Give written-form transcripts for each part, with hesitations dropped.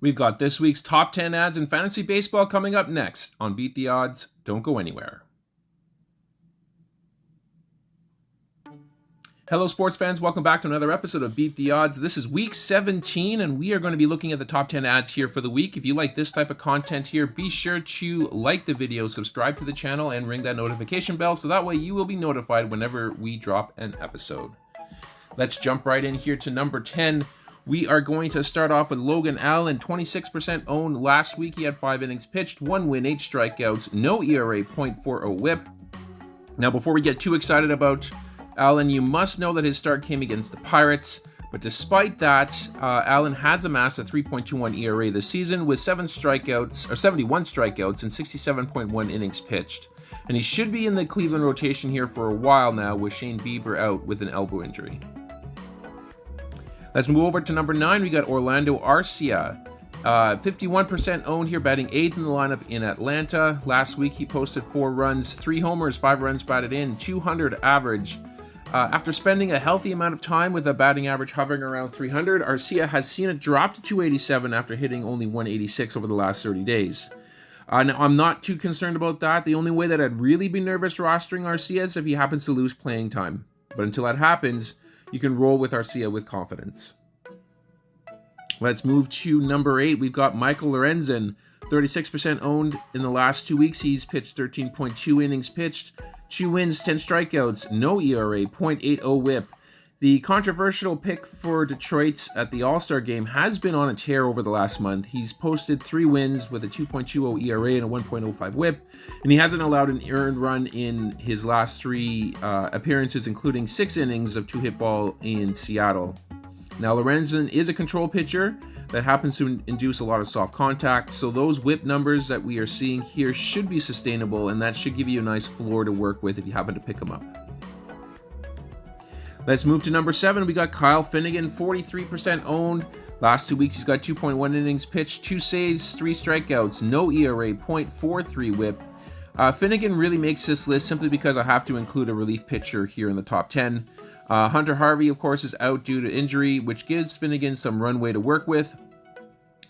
We've got this week's top 10 ads in fantasy baseball coming up next on Beat the Odds. Don't go anywhere. Hello, sports fans. Welcome back to another episode of Beat the Odds. This is week 17, and we are going to be looking at the top 10 ads here for the week. If you like this type of content here, be sure to like the video, subscribe to the channel, and ring that notification bell so that way you will be notified whenever we drop an episode. Let's jump right in here to number 10. We are going to start off with Logan Allen, 26% owned. Last week he had 5 innings pitched, 1 win, 8 strikeouts, no ERA, .40 whip. Now before we get too excited about Allen, you must know that his start came against the Pirates. But despite that, Allen has amassed a 3.21 ERA this season with 71 strikeouts and 67.1 innings pitched. And he should be in the Cleveland rotation here for a while now with Shane Bieber out with an elbow injury. Let's move over to number 9. We got Orlando Arcia. 51% owned here, batting 8th in the lineup in Atlanta. Last week he posted 4 runs, 3 homers, 5 runs batted in, 200 average. After spending a healthy amount of time with a batting average hovering around 300, Arcia has seen it drop to 287 after hitting only 186 over the last 30 days. Now, I'm not too concerned about that. The only way that I'd really be nervous rostering Arcia is if he happens to lose playing time. But until that happens, you can roll with Arcia with confidence. Let's move to number 8. We've got Michael Lorenzen, 36% owned. In the last 2 weeks, he's pitched 13.2 innings pitched, 2 wins, 10 strikeouts, no ERA, .80 whip. The controversial pick for Detroit at the All-Star game has been on a tear over the last month. He's posted 3 wins with a 2.20 ERA and a 1.05 whip, and he hasn't allowed an earned run in his last 3 appearances, including 6 innings of 2-hit ball in Seattle. Now, Lorenzen is a control pitcher that happens to induce a lot of soft contact, so those whip numbers that we are seeing here should be sustainable, and that should give you a nice floor to work with if you happen to pick them up. Let's move to number 7. We got Kyle Finnegan, 43% owned. Last 2 weeks, he's got 2.1 innings pitched, 2 saves, 3 strikeouts, no ERA, .43 whip. Finnegan really makes this list simply because I have to include a relief pitcher here in the top 10. Hunter Harvey, of course, is out due to injury, which gives Finnegan some runway to work with.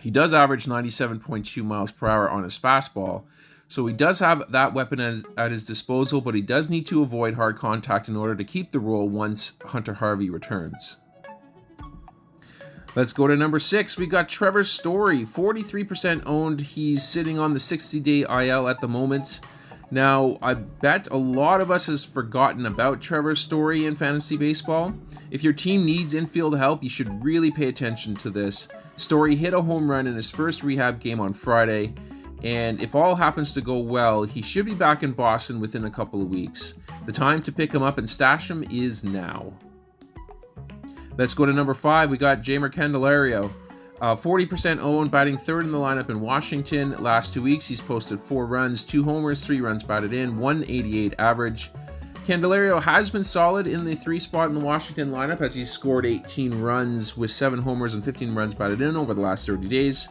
He does average 97.2 miles per hour on his fastball, so he does have that weapon at his disposal, but he does need to avoid hard contact in order to keep the role once Hunter Harvey returns. Let's go to number 6. We got Trevor Story, 43% owned. He's sitting on the 60-day IL at the moment. Now, I bet a lot of us has forgotten about Trevor Story in fantasy baseball. If your team needs infield help, you should really pay attention to this. Story hit a home run in his first rehab game on Friday, and if all happens to go well, he should be back in Boston within a couple of weeks. The time to pick him up and stash him is now. Let's go to number 5. We got Jeimer Candelario. 40% owned, batting 3rd in the lineup in Washington. Last 2 weeks, he's posted 4 runs, 2 homers, 3 runs batted in, 188 average. Candelario has been solid in the 3 spot in the Washington lineup as he's scored 18 runs with 7 homers and 15 runs batted in over the last 30 days.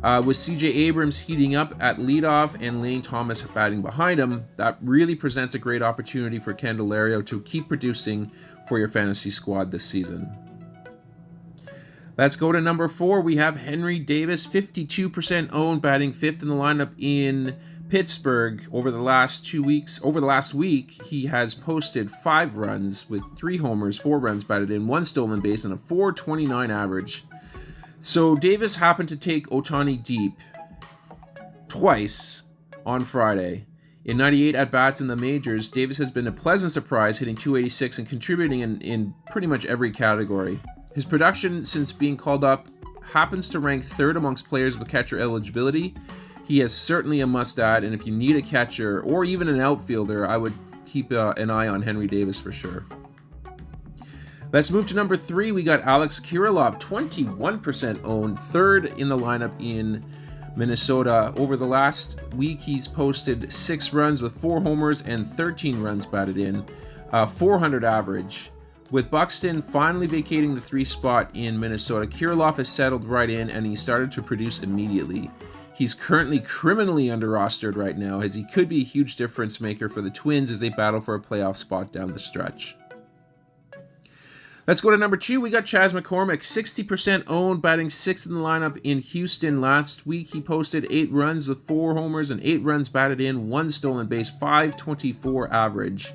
With CJ Abrams heating up at leadoff and Lane Thomas batting behind him, that really presents a great opportunity for Candelario to keep producing for your fantasy squad this season. Let's go to number 4. We have Henry Davis, 52% owned, batting 5th in the lineup in Pittsburgh. Over the last week, he has posted 5 runs with 3 homers, 4 runs batted in, 1 stolen base, and a .429 average. So Davis happened to take Ohtani deep twice on Friday. In 98 at-bats in the majors, Davis has been a pleasant surprise, hitting .286 and contributing in pretty much every category. His production since being called up happens to rank 3rd amongst players with catcher eligibility. He is certainly a must-add, and if you need a catcher or even an outfielder, I would keep an eye on Henry Davis for sure. Let's move to number 3. We got Alex Kirillov, 21% owned, 3rd in the lineup in Minnesota. Over the last week, he's posted 6 runs with 4 homers and 13 runs batted in, 400 average. With Buxton finally vacating the 3 spot in Minnesota, Kirillov has settled right in and he started to produce immediately. He's currently criminally under-rostered right now, as he could be a huge difference maker for the Twins as they battle for a playoff spot down the stretch. Let's go to number 2. We got Chas McCormick, 60% owned, batting 6th in the lineup in Houston. Last week, he posted 8 runs with 4 homers and 8 runs batted in, 1 stolen base, .524 average.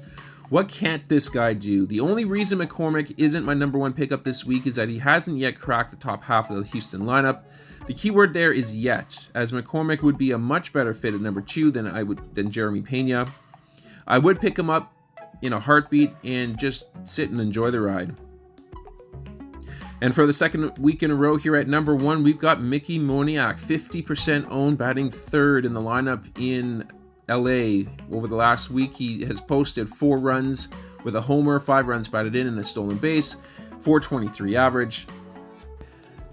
What can't this guy do? The only reason McCormick isn't my number 1 pickup this week is that he hasn't yet cracked the top half of the Houston lineup. The keyword there is yet, as McCormick would be a much better fit at number 2 than Jeremy Pena. I would pick him up in a heartbeat and just sit and enjoy the ride. And for the second week in a row here at number 1, we've got Moniak, 50% owned, batting 3rd in the lineup in LA. Over the last week, he has posted 4 runs with a homer, 5 runs batted in, and a stolen base, .423 average.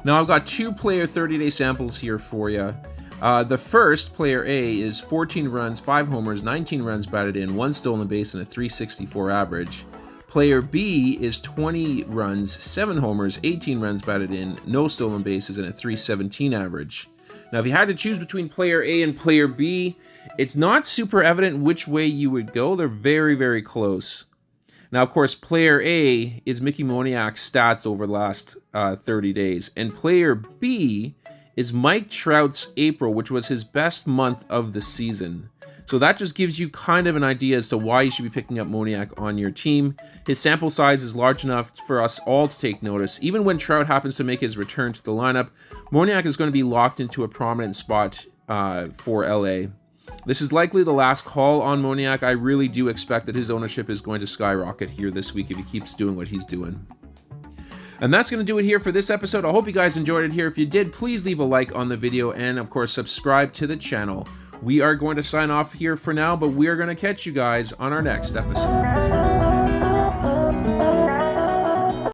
Now I've got 2 player 30-day samples here for you. The first, player A, is 14 runs, 5 homers, 19 runs batted in, 1 stolen base, and a .364 average. Player B is 20 runs, 7 homers, 18 runs batted in, no stolen bases, and a .317 average. Now, if you had to choose between player A and player B, it's not super evident which way you would go. They're very, very close. Now, of course, player A is Mickey Moniak's stats over the last 30 days, and player B is Mike Trout's April, which was his best month of the season. So that just gives you kind of an idea as to why you should be picking up Moniak on your team. His sample size is large enough for us all to take notice. Even when Trout happens to make his return to the lineup, Moniak is going to be locked into a prominent spot for LA. This is likely the last call on Moniak. I really do expect that his ownership is going to skyrocket here this week if he keeps doing what he's doing. And that's going to do it here for this episode. I hope you guys enjoyed it here. If you did, please leave a like on the video and, of course, subscribe to the channel. We are going to sign off here for now, but we are going to catch you guys on our next episode.